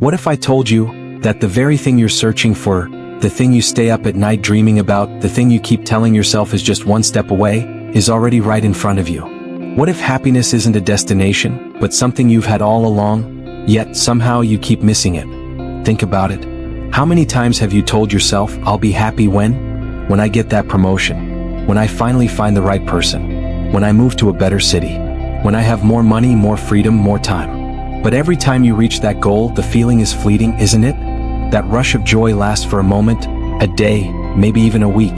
What if I told you that the very thing you're searching for, the thing you stay up at night dreaming about, the thing you keep telling yourself is just one step away, is already right in front of you? What if happiness isn't a destination, but something you've had all along, yet somehow you keep missing it? Think about it. How many times have you told yourself, I'll be happy when I get that promotion, when I finally find the right person, when I move to a better city, when I have more money, more freedom, more time? But every time you reach that goal, the feeling is fleeting, isn't it? That rush of joy lasts for a moment, a day, maybe even a week.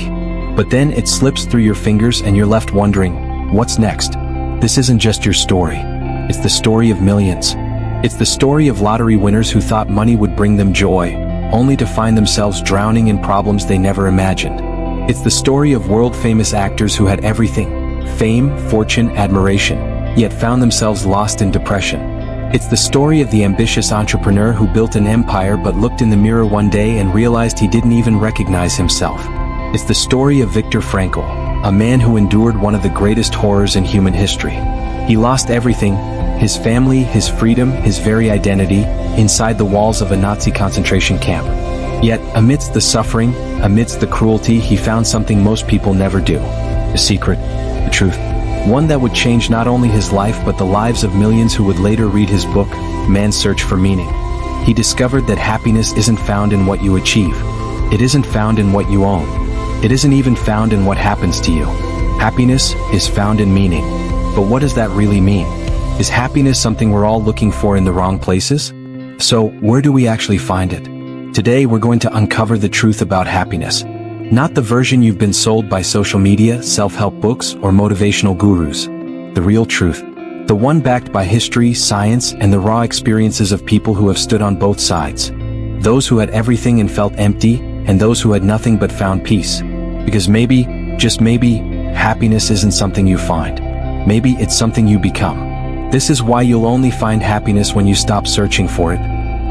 But then it slips through your fingers and you're left wondering, what's next? This isn't just your story. It's the story of millions. It's the story of lottery winners who thought money would bring them joy, only to find themselves drowning in problems they never imagined. It's the story of world-famous actors who had everything: fame, fortune, admiration, yet found themselves lost in depression. It's the story of the ambitious entrepreneur who built an empire but looked in the mirror one day and realized he didn't even recognize himself. It's the story of Viktor Frankl, a man who endured one of the greatest horrors in human history. He lost everything: his family, his freedom, his very identity, inside the walls of a Nazi concentration camp. Yet, amidst the suffering, amidst the cruelty, he found something most people never do. A secret, the truth. One that would change not only his life but the lives of millions who would later read his book, Man's Search for Meaning. He discovered that happiness isn't found in what you achieve. It isn't found in what you own. It isn't even found in what happens to you. Happiness is found in meaning. But what does that really mean? Is happiness something we're all looking for in the wrong places? So, where do we actually find it? Today we're going to uncover the truth about happiness. Not the version you've been sold by social media, self-help books, or motivational gurus. The real truth. The one backed by history, science, and the raw experiences of people who have stood on both sides. Those who had everything and felt empty, and those who had nothing but found peace. Because maybe, just maybe, happiness isn't something you find. Maybe it's something you become. This is why you'll only find happiness when you stop searching for it.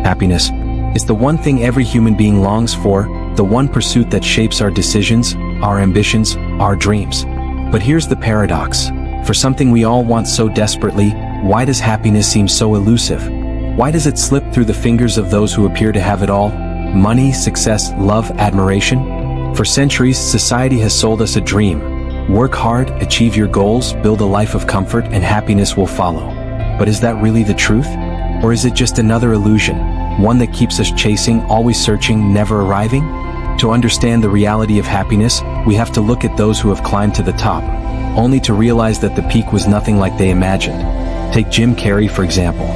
Happiness is the one thing every human being longs for, the one pursuit that shapes our decisions, our ambitions, our dreams. But here's the paradox. For something we all want so desperately, why does happiness seem so elusive? Why does it slip through the fingers of those who appear to have it all? Money, success, love, admiration? For centuries, society has sold us a dream. Work hard, achieve your goals, build a life of comfort, and happiness will follow. But is that really the truth? Or is it just another illusion? One that keeps us chasing, always searching, never arriving? To understand the reality of happiness, we have to look at those who have climbed to the top, only to realize that the peak was nothing like they imagined. Take Jim Carrey, for example.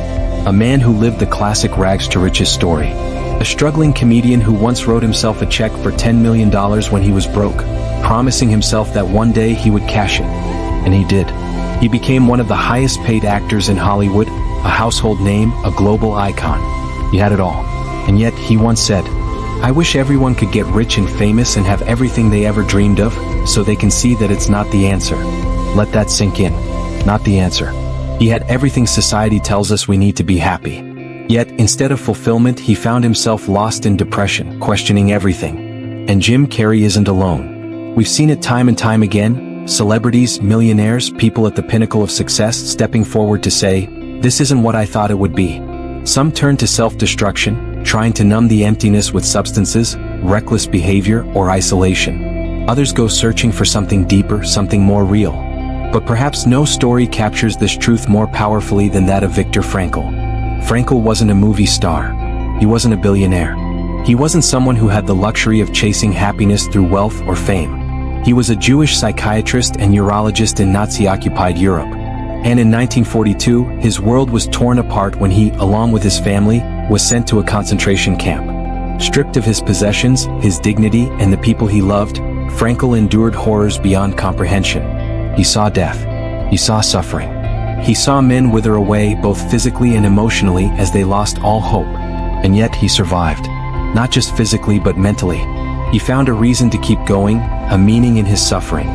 A man who lived the classic rags to riches story. A struggling comedian who once wrote himself a check for $10 million when he was broke, promising himself that one day he would cash it. And he did. He became one of the highest paid actors in Hollywood, a household name, a global icon. He had it all. And yet, he once said, "I wish everyone could get rich and famous and have everything they ever dreamed of, so they can see that it's not the answer." Let that sink in. Not the answer. He had everything society tells us we need to be happy. Yet, instead of fulfillment, he found himself lost in depression, questioning everything. And Jim Carrey isn't alone. We've seen it time and time again. Celebrities, millionaires, people at the pinnacle of success stepping forward to say, "This isn't what I thought it would be." Some turn to self-destruction, trying to numb the emptiness with substances, reckless behavior, or isolation. Others go searching for something deeper, something more real. But perhaps no story captures this truth more powerfully than that of Viktor Frankl. Frankl wasn't a movie star. He wasn't a billionaire. He wasn't someone who had the luxury of chasing happiness through wealth or fame. He was a Jewish psychiatrist and urologist in Nazi-occupied Europe. And in 1942, his world was torn apart when he, along with his family, was sent to a concentration camp. Stripped of his possessions, his dignity, and the people he loved, Frankl endured horrors beyond comprehension. He saw death. He saw suffering. He saw men wither away both physically and emotionally as they lost all hope. And yet he survived. Not just physically but mentally. He found a reason to keep going, a meaning in his suffering.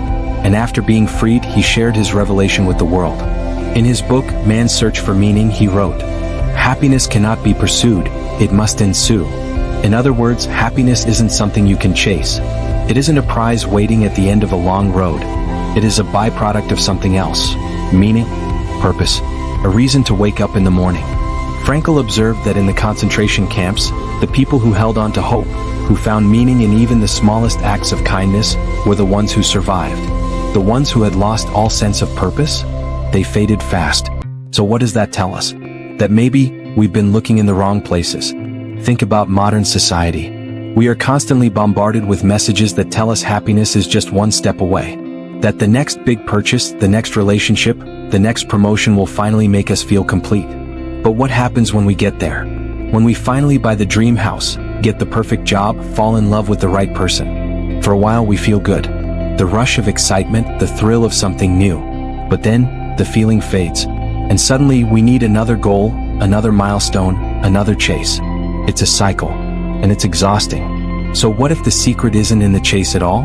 And after being freed, he shared his revelation with the world. In his book, Man's Search for Meaning, he wrote, "Happiness cannot be pursued, it must ensue." In other words, happiness isn't something you can chase. It isn't a prize waiting at the end of a long road. It is a byproduct of something else. Meaning, purpose, a reason to wake up in the morning. Frankl observed that in the concentration camps, the people who held on to hope, who found meaning in even the smallest acts of kindness, were the ones who survived. The ones who had lost all sense of purpose? They faded fast. So what does that tell us? That maybe we've been looking in the wrong places. Think about modern society. We are constantly bombarded with messages that tell us happiness is just one step away. That the next big purchase, the next relationship, the next promotion will finally make us feel complete. But what happens when we get there? When we finally buy the dream house, get the perfect job, fall in love with the right person. For a while we feel good. The rush of excitement, the thrill of something new. But then, the feeling fades. And suddenly we need another goal, another milestone, another chase. It's a cycle. And it's exhausting. So what if the secret isn't in the chase at all?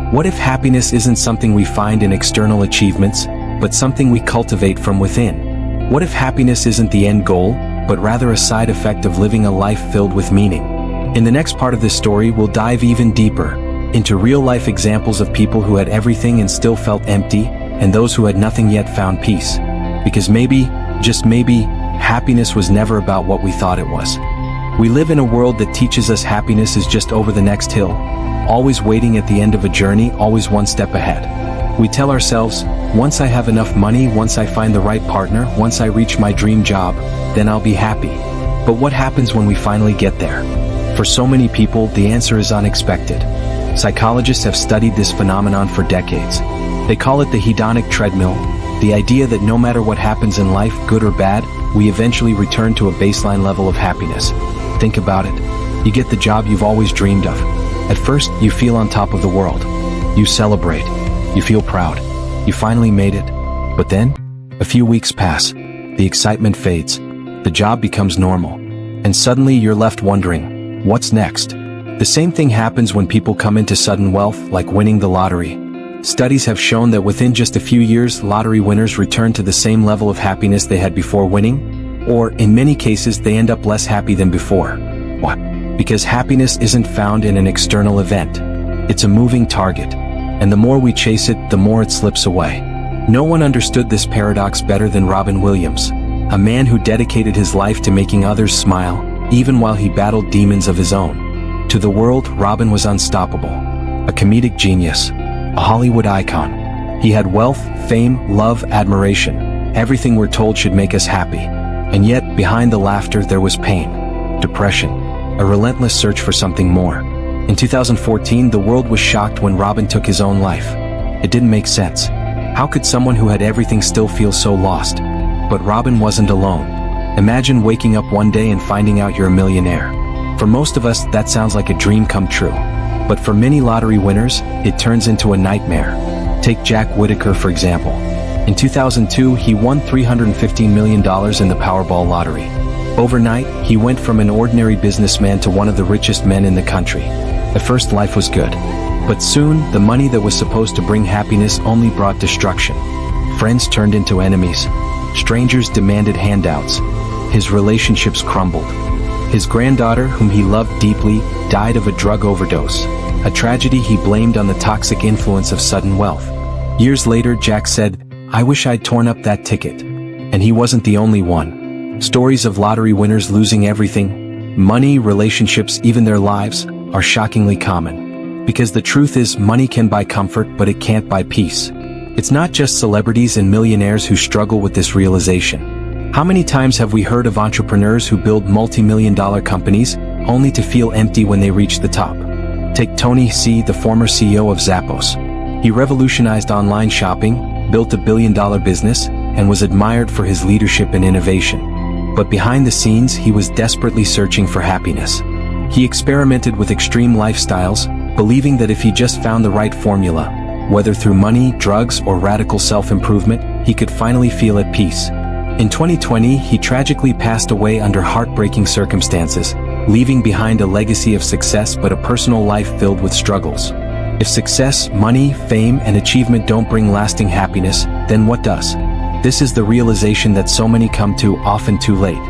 What if happiness isn't something we find in external achievements, but something we cultivate from within? What if happiness isn't the end goal, but rather a side effect of living a life filled with meaning? In the next part of this story, we'll dive even deeper into real-life examples of people who had everything and still felt empty, and those who had nothing yet found peace. Because maybe, just maybe, happiness was never about what we thought it was. We live in a world that teaches us happiness is just over the next hill, always waiting at the end of a journey, always one step ahead. We tell ourselves, once I have enough money, once I find the right partner, once I reach my dream job, then I'll be happy. But what happens when we finally get there? For so many people, the answer is unexpected. Psychologists have studied this phenomenon for decades. They call it the hedonic treadmill, the idea that no matter what happens in life, good or bad, we eventually return to a baseline level of happiness. Think about it. You get the job you've always dreamed of. At first, you feel on top of the world. You celebrate. You feel proud. You finally made it. But then, a few weeks pass. The excitement fades. The job becomes normal. And suddenly you're left wondering, what's next? The same thing happens when people come into sudden wealth, like winning the lottery. Studies have shown that within just a few years, lottery winners return to the same level of happiness they had before winning, or in many cases, they end up less happy than before. Why? Because happiness isn't found in an external event. It's a moving target, and the more we chase it, the more it slips away. No one understood this paradox better than Robin Williams, a man who dedicated his life to making others smile, even while he battled demons of his own. To the world, Robin was unstoppable, a comedic genius, a Hollywood icon. He had wealth, fame, love, admiration, everything we're told should make us happy. And yet, behind the laughter there was pain, depression, a relentless search for something more. In 2014, the world was shocked when Robin took his own life. It didn't make sense. How could someone who had everything still feel so lost? But Robin wasn't alone. Imagine waking up one day and finding out you're a millionaire. For most of us, that sounds like a dream come true. But for many lottery winners, it turns into a nightmare. Take Jack Whitaker, for example. In 2002, he won $315 million in the Powerball lottery. Overnight, he went from an ordinary businessman to one of the richest men in the country. At first, life was good. But soon, the money that was supposed to bring happiness only brought destruction. Friends turned into enemies. Strangers demanded handouts. His relationships crumbled. His granddaughter, whom he loved deeply, died of a drug overdose, a tragedy he blamed on the toxic influence of sudden wealth. Years later, Jack said, "I wish I'd torn up that ticket." And he wasn't the only one. Stories of lottery winners losing everything, money, relationships, even their lives, are shockingly common. Because the truth is, money can buy comfort, but it can't buy peace. It's not just celebrities and millionaires who struggle with this realization. How many times have we heard of entrepreneurs who build multi-million-dollar companies, only to feel empty when they reach the top? Take Tony Hsieh, the former CEO of Zappos. He revolutionized online shopping, built a billion-dollar business, and was admired for his leadership and innovation. But behind the scenes, he was desperately searching for happiness. He experimented with extreme lifestyles, believing that if he just found the right formula, whether through money, drugs, or radical self-improvement, he could finally feel at peace. In 2020, he tragically passed away under heartbreaking circumstances, leaving behind a legacy of success but a personal life filled with struggles. If success, money, fame, and achievement don't bring lasting happiness, then what does? This is the realization that so many come to, often too late.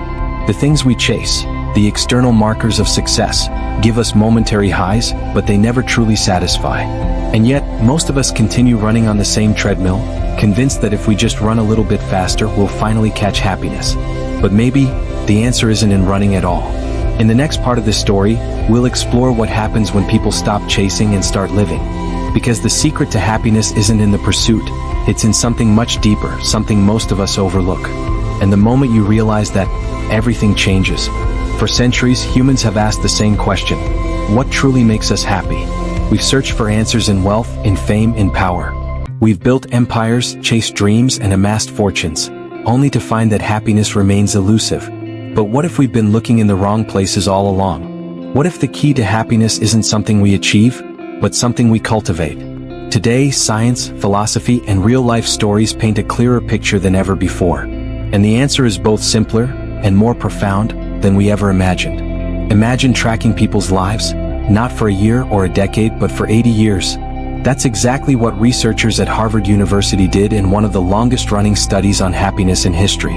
The things we chase, the external markers of success, give us momentary highs, but they never truly satisfy. And yet, most of us continue running on the same treadmill, convinced that if we just run a little bit faster, we'll finally catch happiness. But maybe, the answer isn't in running at all. In the next part of this story, we'll explore what happens when people stop chasing and start living. Because the secret to happiness isn't in the pursuit, it's in something much deeper, something most of us overlook. And the moment you realize that, everything changes. For centuries, humans have asked the same question: what truly makes us happy? We've searched for answers in wealth, in fame, in power. We've built empires, chased dreams, and amassed fortunes, only to find that happiness remains elusive. But what if we've been looking in the wrong places all along? What if the key to happiness isn't something we achieve, but something we cultivate? Today, science, philosophy, and real-life stories paint a clearer picture than ever before. And the answer is both simpler and more profound than we ever imagined. Imagine tracking people's lives, not for a year or a decade, but for 80 years. That's exactly what researchers at Harvard University did in one of the longest-running studies on happiness in history.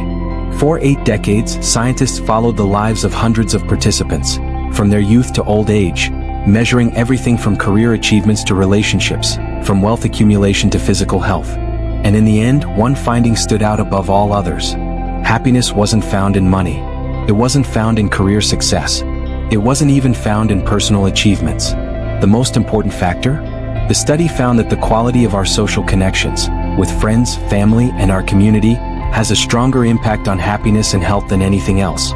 For 8 decades, scientists followed the lives of hundreds of participants, from their youth to old age, measuring everything from career achievements to relationships, from wealth accumulation to physical health. And in the end, one finding stood out above all others. Happiness wasn't found in money. It wasn't found in career success. It wasn't even found in personal achievements. The most important factor? The study found that the quality of our social connections, with friends, family, and our community, has a stronger impact on happiness and health than anything else.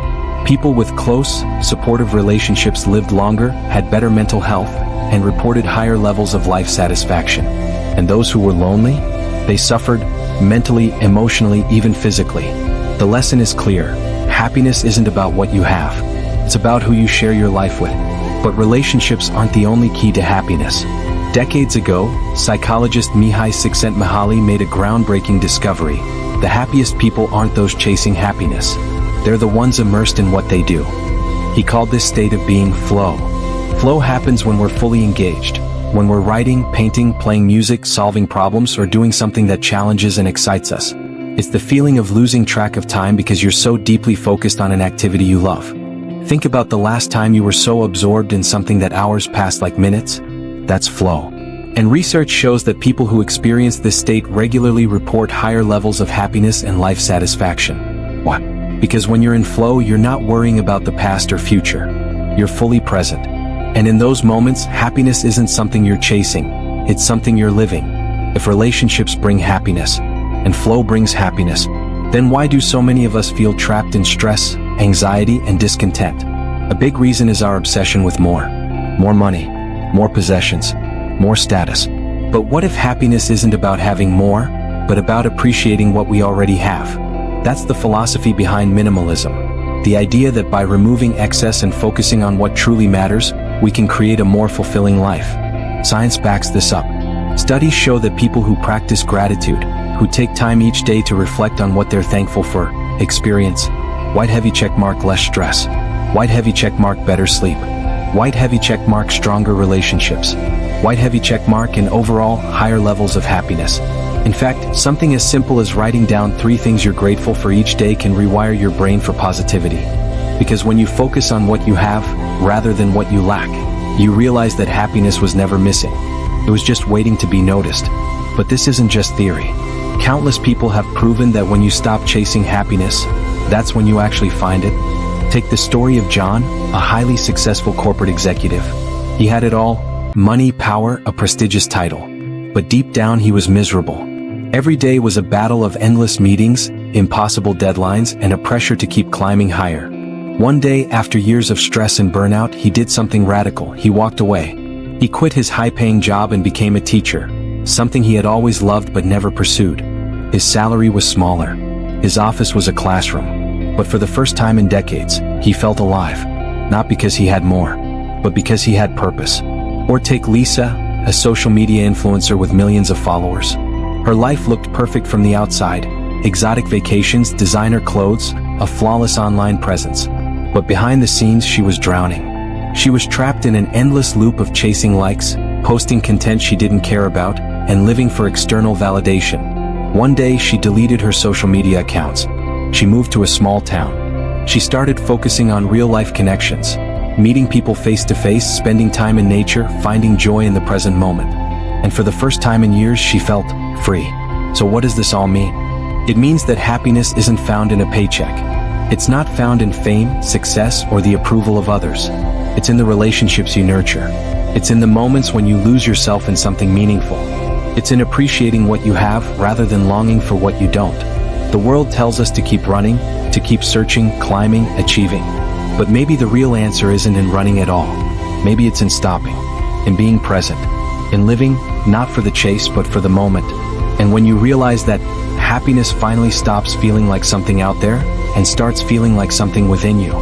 People with close, supportive relationships lived longer, had better mental health, and reported higher levels of life satisfaction. And those who were lonely? They suffered, mentally, emotionally, even physically. The lesson is clear. Happiness isn't about what you have. It's about who you share your life with. But relationships aren't the only key to happiness. Decades ago, psychologist Mihai Csikszentmihalyi made a groundbreaking discovery. The happiest people aren't those chasing happiness. They're the ones immersed in what they do. He called this state of being flow. Flow happens when we're fully engaged. When we're writing, painting, playing music, solving problems, or doing something that challenges and excites us. It's the feeling of losing track of time because you're so deeply focused on an activity you love. Think about the last time you were so absorbed in something that hours passed like minutes. That's flow. And research shows that people who experience this state regularly report higher levels of happiness and life satisfaction. Why? Because when you're in flow, you're not worrying about the past or future. You're fully present. And in those moments, happiness isn't something you're chasing, it's something you're living. If relationships bring happiness, and flow brings happiness, then why do so many of us feel trapped in stress, anxiety, and discontent? A big reason is our obsession with more. More money, more possessions, more status. But what if happiness isn't about having more, but about appreciating what we already have? That's the philosophy behind minimalism. The idea that by removing excess and focusing on what truly matters, we can create a more fulfilling life. Science backs this up. Studies show that people who practice gratitude, who take time each day to reflect on what they're thankful for, experience white heavy checkmark less stress, white heavy checkmark better sleep, white heavy checkmark stronger relationships, white heavy checkmark and overall higher levels of happiness. In fact, something as simple as writing down 3 things you're grateful for each day can rewire your brain for positivity. Because when you focus on what you have, rather than what you lack, you realize that happiness was never missing. It was just waiting to be noticed. But this isn't just theory. Countless people have proven that when you stop chasing happiness, that's when you actually find it. Take the story of John, a highly successful corporate executive. He had it all: money, power, a prestigious title. But deep down he was miserable. Every day was a battle of endless meetings, impossible deadlines, and a pressure to keep climbing higher. One day, after years of stress and burnout, he did something radical. He walked away. He quit his high-paying job and became a teacher, something he had always loved but never pursued. His salary was smaller. His office was a classroom. But for the first time in decades, he felt alive. Not because he had more, but because he had purpose. Or take Lisa, a social media influencer with millions of followers. Her life looked perfect from the outside: exotic vacations, designer clothes, a flawless online presence. But behind the scenes, she was drowning. She was trapped in an endless loop of chasing likes, posting content she didn't care about, and living for external validation. One day, she deleted her social media accounts. She moved to a small town. She started focusing on real-life connections, meeting people face-to-face, spending time in nature, finding joy in the present moment. And for the first time in years, she felt free. So what does this all mean? It means that happiness isn't found in a paycheck. It's not found in fame, success, or the approval of others. It's in the relationships you nurture. It's in the moments when you lose yourself in something meaningful. It's in appreciating what you have rather than longing for what you don't. The world tells us to keep running, to keep searching, climbing, achieving. But maybe the real answer isn't in running at all. Maybe it's in stopping, in being present, in living, not for the chase but for the moment. And when you realize that, happiness finally stops feeling like something out there and starts feeling like something within you.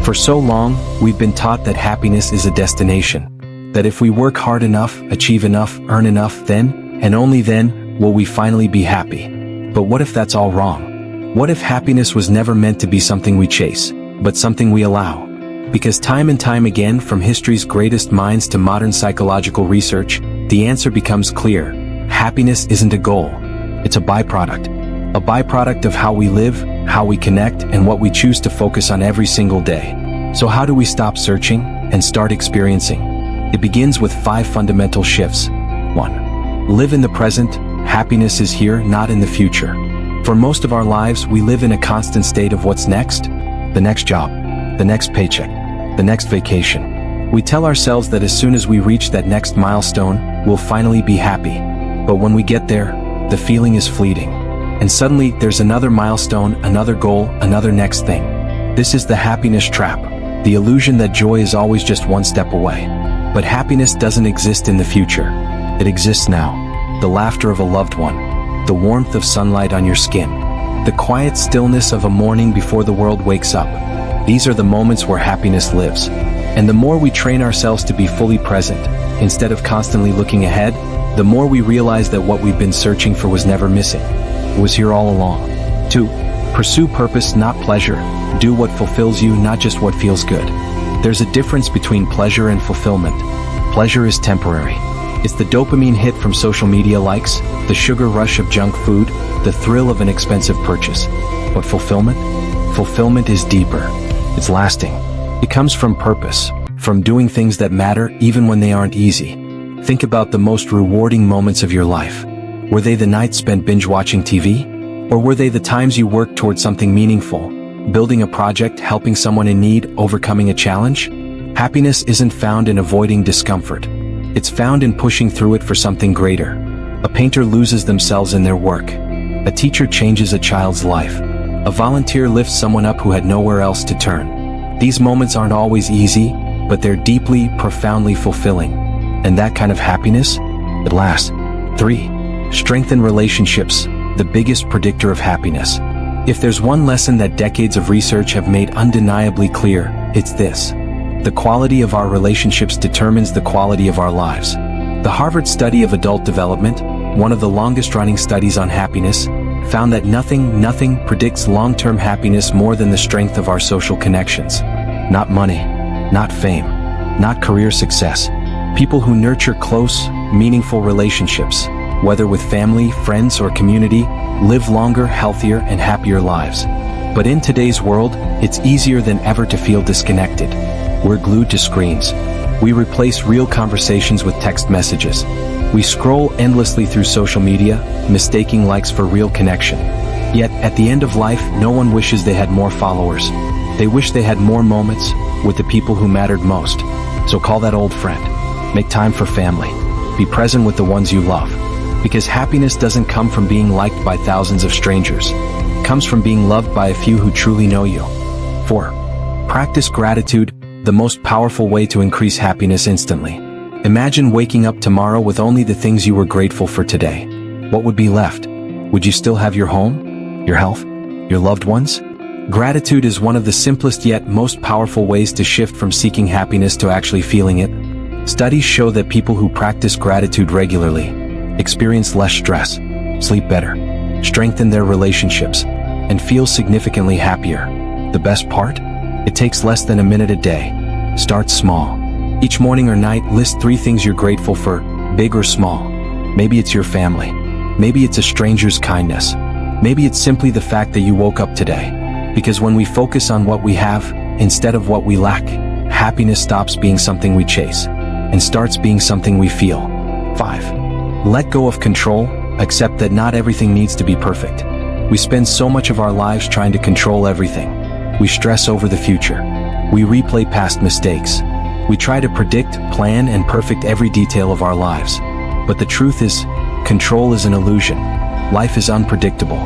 For so long, we've been taught that happiness is a destination. That if we work hard enough, achieve enough, earn enough, then, and only then, will we finally be happy. But what if that's all wrong? What if happiness was never meant to be something we chase, but something we allow? Because time and time again, from history's greatest minds to modern psychological research, the answer becomes clear. Happiness isn't a goal. It's a byproduct. A byproduct of how we live, how we connect, and what we choose to focus on every single day. So how do we stop searching and start experiencing? It begins with 5 fundamental shifts. 1. Live in the present. Happiness is here, not in the future. For most of our lives, we live in a constant state of what's next? The next job, the next paycheck, the next vacation. We tell ourselves that as soon as we reach that next milestone, we'll finally be happy. But when we get there, the feeling is fleeting. And suddenly, there's another milestone, another goal, another next thing. This is the happiness trap, the illusion that joy is always just one step away. But happiness doesn't exist in the future. It exists now. The laughter of a loved one, the warmth of sunlight on your skin, the quiet stillness of a morning before the world wakes up. These are the moments where happiness lives. And the more we train ourselves to be fully present, instead of constantly looking ahead, the more we realize that what we've been searching for was never missing. It was here all along. 2. Pursue purpose, not pleasure. Do what fulfills you, not just what feels good. There's a difference between pleasure and fulfillment. Pleasure is temporary. It's the dopamine hit from social media likes, the sugar rush of junk food, the thrill of an expensive purchase. But fulfillment? Fulfillment is deeper. It's lasting. It comes from purpose, from doing things that matter even when they aren't easy. Think about the most rewarding moments of your life. Were they the nights spent binge-watching TV? Or were they the times you worked towards something meaningful? Building a project, helping someone in need, overcoming a challenge? Happiness isn't found in avoiding discomfort. It's found in pushing through it for something greater. A painter loses themselves in their work. A teacher changes a child's life. A volunteer lifts someone up who had nowhere else to turn. These moments aren't always easy, but they're deeply, profoundly fulfilling. And that kind of happiness, it lasts. 3. Strengthen relationships, the biggest predictor of happiness. If there's one lesson that decades of research have made undeniably clear, it's this. The quality of our relationships determines the quality of our lives. The Harvard Study of Adult Development, one of the longest-running studies on happiness, found that nothing predicts long-term happiness more than the strength of our social connections. Not money, not fame, not career success. People who nurture close, meaningful relationships, whether with family, friends, or community, live longer, healthier, and happier lives. But in today's world, it's easier than ever to feel disconnected. We're glued to screens. We replace real conversations with text messages. We scroll endlessly through social media, mistaking likes for real connection. Yet, at the end of life, no one wishes they had more followers. They wish they had more moments with the people who mattered most. So call that old friend. Make time for family. Be present with the ones you love. Because happiness doesn't come from being liked by thousands of strangers. It comes from being loved by a few who truly know you. 4. Practice gratitude, the most powerful way to increase happiness instantly. Imagine waking up tomorrow with only the things you were grateful for today. What would be left? Would you still have your home, your health, your loved ones? Gratitude is one of the simplest yet most powerful ways to shift from seeking happiness to actually feeling it. Studies show that people who practice gratitude regularly experience less stress, sleep better, strengthen their relationships, and feel significantly happier. The best part? It takes less than a minute a day. Start small. Each morning or night, list 3 things you're grateful for, big or small. Maybe it's your family. Maybe it's a stranger's kindness. Maybe it's simply the fact that you woke up today. Because when we focus on what we have, instead of what we lack, happiness stops being something we chase and starts being something we feel. 5. Let go of control. Accept that not everything needs to be perfect. We spend so much of our lives trying to control everything. We stress over the future. We replay past mistakes. We try to predict, plan, and perfect every detail of our lives. But the truth is, control is an illusion. Life is unpredictable.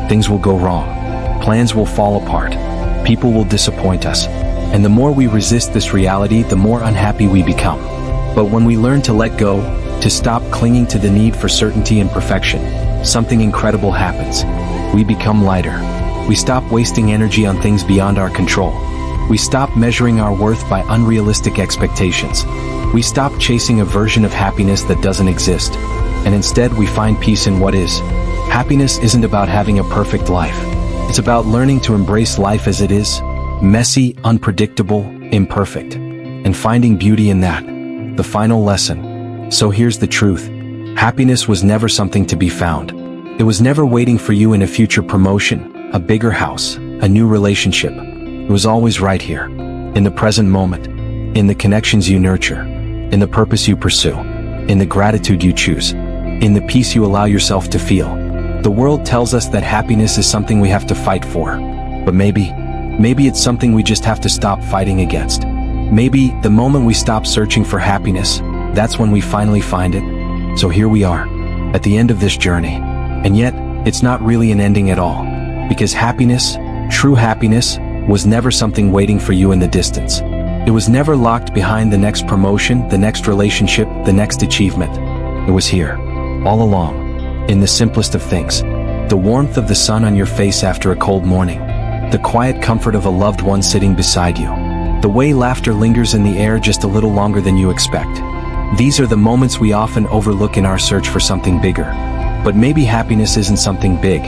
Things will go wrong. Plans will fall apart. People will disappoint us. And the more we resist this reality, the more unhappy we become. But when we learn to let go, to stop clinging to the need for certainty and perfection, something incredible happens. We become lighter. We stop wasting energy on things beyond our control. We stop measuring our worth by unrealistic expectations. We stop chasing a version of happiness that doesn't exist. And instead we find peace in what is. Happiness isn't about having a perfect life. It's about learning to embrace life as it is, messy, unpredictable, imperfect, and finding beauty in that. The final lesson. So here's the truth. Happiness was never something to be found. It was never waiting for you in a future promotion, a bigger house, a new relationship. It was always right here, in the present moment, in the connections you nurture, in the purpose you pursue, in the gratitude you choose, in the peace you allow yourself to feel. The world tells us that happiness is something we have to fight for. But maybe it's something we just have to stop fighting against. Maybe the moment we stop searching for happiness, that's when we finally find it. So here we are, at the end of this journey. And yet, it's not really an ending at all. Because happiness, true happiness, was never something waiting for you in the distance. It was never locked behind the next promotion, the next relationship, the next achievement. It was here, all along, in the simplest of things. The warmth of the sun on your face after a cold morning. The quiet comfort of a loved one sitting beside you. The way laughter lingers in the air just a little longer than you expect. These are the moments we often overlook in our search for something bigger. But maybe happiness isn't something big.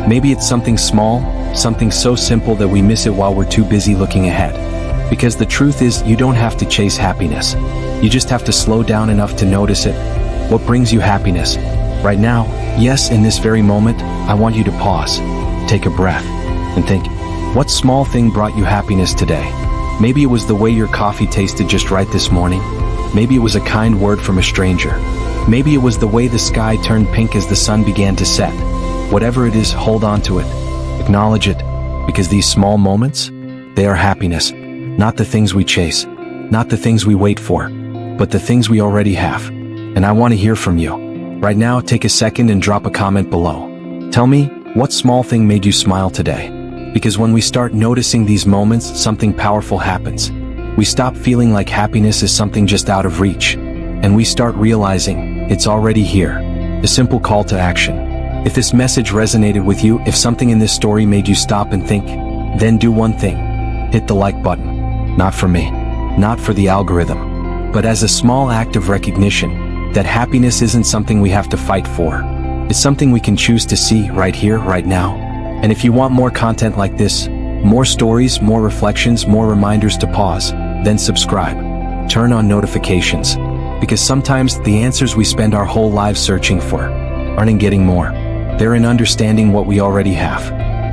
Maybe it's something small, something so simple that we miss it while we're too busy looking ahead. Because the truth is, you don't have to chase happiness. You just have to slow down enough to notice it. What brings you happiness? Right now, yes, in this very moment, I want you to pause, take a breath, and think, what small thing brought you happiness today? Maybe it was the way your coffee tasted just right this morning. Maybe it was a kind word from a stranger. Maybe it was the way the sky turned pink as the sun began to set. Whatever it is, hold on to it. Acknowledge it, because these small moments, they are happiness. Not the things we chase, not the things we wait for, but the things we already have. And I want to hear from you. Right now, take a second and drop a comment below. Tell me, what small thing made you smile today? Because when we start noticing these moments, something powerful happens. We stop feeling like happiness is something just out of reach. And we start realizing, it's already here. A simple call to action. If this message resonated with you, if something in this story made you stop and think, then do one thing. Hit the like button. Not for me, not for the algorithm, but as a small act of recognition that happiness isn't something we have to fight for. It's something we can choose to see right here, right now. And if you want more content like this, more stories, more reflections, more reminders to pause, then subscribe. Turn on notifications. Because sometimes the answers we spend our whole lives searching for aren't in getting more. They're in understanding what we already have.